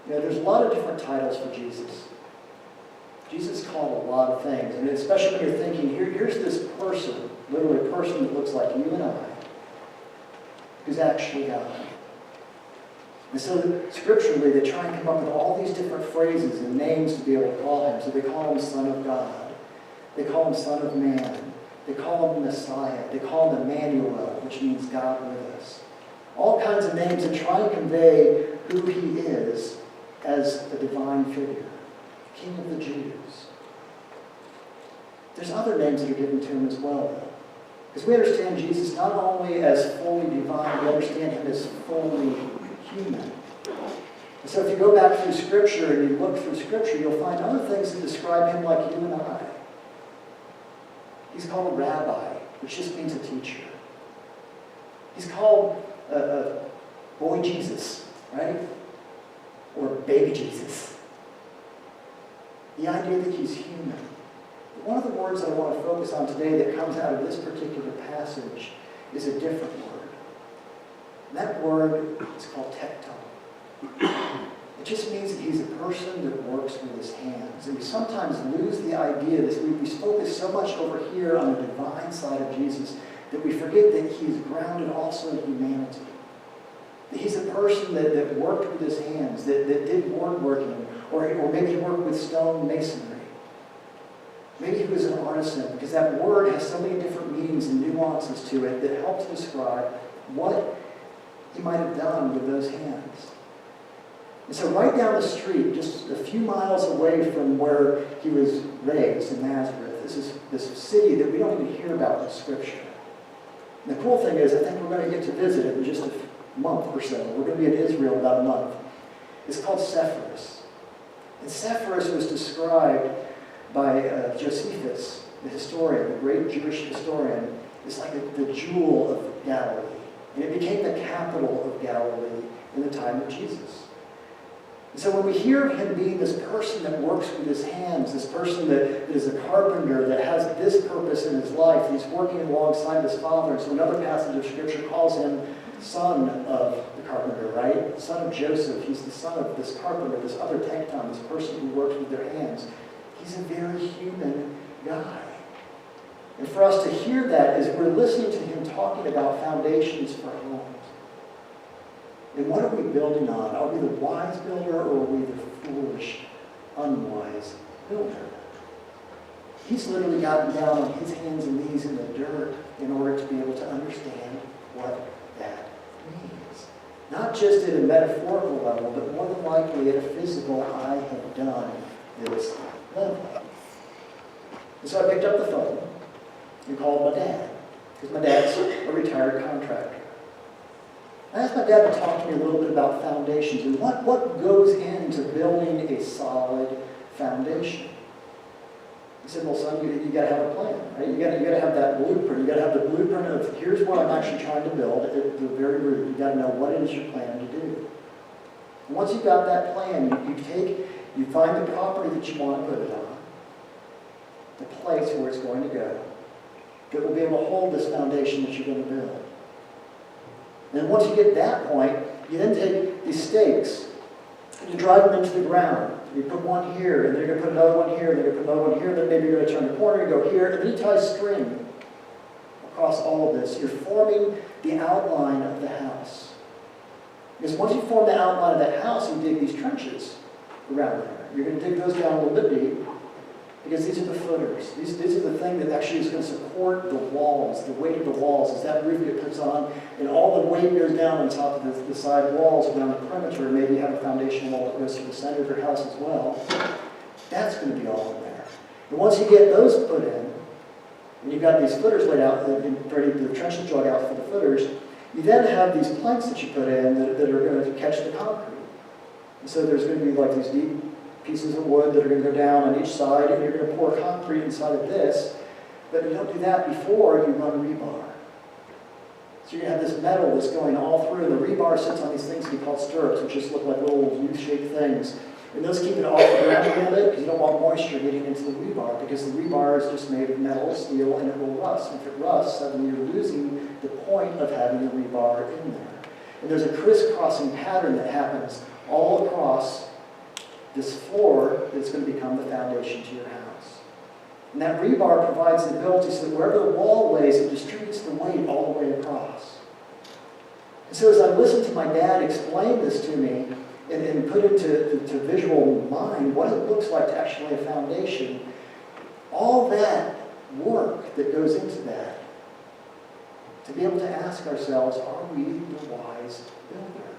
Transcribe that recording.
There's a lot of different titles for Jesus. Jesus is called a lot of things, and especially when you're thinking, here's this person, literally a person that looks like you and I, who's actually God. And so scripturally, they try and come up with all these different phrases and names to be able to call him. So they call him Son of God. They call him Son of Man. They call him Messiah. They call him Emmanuel, which means God with us. All kinds of names that try and convey who he is as a divine figure. King of the Jews. There's other names that are given to him as well, though. Because we understand Jesus not only as fully divine, we understand him as fully human. And so if you go back through Scripture and you look through Scripture, you'll find other things that describe him like you and I. He's called a rabbi, which just means a teacher. He's called boy Jesus, right? Or baby Jesus. The idea that he's human. But one of the words I want to focus on today that comes out of this particular passage is a different word. And that word is called Tectal. It just means that he's a person that works with his hands. And we sometimes lose the idea that we focus so much over here on the divine side of Jesus that we forget that he's grounded also in humanity. That he's a person that worked with his hands, that did woodworking, or maybe he worked with stone masonry. Maybe he was an artisan, because that word has so many different meanings and nuances to it that help to describe what he might have done with those hands. And so right down the street, just a few miles away from where he was raised in Nazareth, is this city that we don't even hear about in Scripture. And the cool thing is, I think we're going to get to visit it in just a month or so. We're going to be in Israel about a month. It's called Sepphoris. And Sepphoris was described by Josephus, the historian, the great Jewish historian, as like the jewel of Galilee. And it became the capital of Galilee in the time of Jesus. And so when we hear of him being this person that works with his hands, this person that is a carpenter, that has this purpose in his life, he's working alongside his father. And so another passage of Scripture calls him son of the carpenter, right? Son of Joseph. He's the son of this carpenter, this other Tectal, this person who works with their hands. He's a very human guy. And for us to hear that is we're listening to him talking about foundations for homes. And what are we building on? Are we the wise builder, or are we the foolish, unwise builder? He's literally gotten down on his hands and knees in the dirt in order to be able to understand what that means. Not just at a metaphorical level, but more than likely at a physical, I have done this level. And so I picked up the phone and called my dad, because my dad's a retired contractor. I asked my dad to talk to me a little bit about foundations and what goes into building a solid foundation. He said, well, son, you got to have a plan, right? You got to have that blueprint. You got to have the blueprint of here's what I'm actually trying to build at the very root. You got to know what it is you're planning to do. And once you've got that plan, you find the property that you want to put it on, the place where it's going to go, that will be able to hold this foundation that you're going to build. And once you get to that point, you then take these stakes and you drive them into the ground. You put one here, and then you're going to put another one here, and then you're going to put another one here, then maybe you're going to turn the corner and go here, and then you tie string across all of this. You're forming the outline of the house. Because once you form the outline of that house, you dig these trenches around there. You're going to dig those down a little bit deep, because these are the footers. These are the thing that actually is going to support the walls, the weight of the walls. As that roof gets puts on, and all the weight goes down on top of the side walls around the perimeter, maybe you have a foundation wall that goes to the center of your house as well. That's going to be all in there. And once you get those put in, and you've got these footers laid out, the trenches dug out for the footers, you then have these planks that you put in that are going to catch the concrete. And so there's going to be like these deep pieces of wood that are going to go down on each side, and you're going to pour concrete inside of this. But you don't do that before you run rebar. So you're going to have this metal that's going all through, and the rebar sits on these things that we call stirrups, which just look like little U-shaped things. And those keep it off the ground a little bit, because you don't want moisture getting into the rebar, because the rebar is just made of metal, steel, and it will rust. And if it rusts, suddenly you're losing the point of having the rebar in there. And there's a crisscrossing pattern that happens all across this floor that's going to become the foundation to your house. And that rebar provides the ability so that wherever the wall lays, it distributes the weight all the way across. And so as I listened to my dad explain this to me and put into visual mind what it looks like to actually lay a foundation, all that work that goes into that, to be able to ask ourselves, are we the wise builder?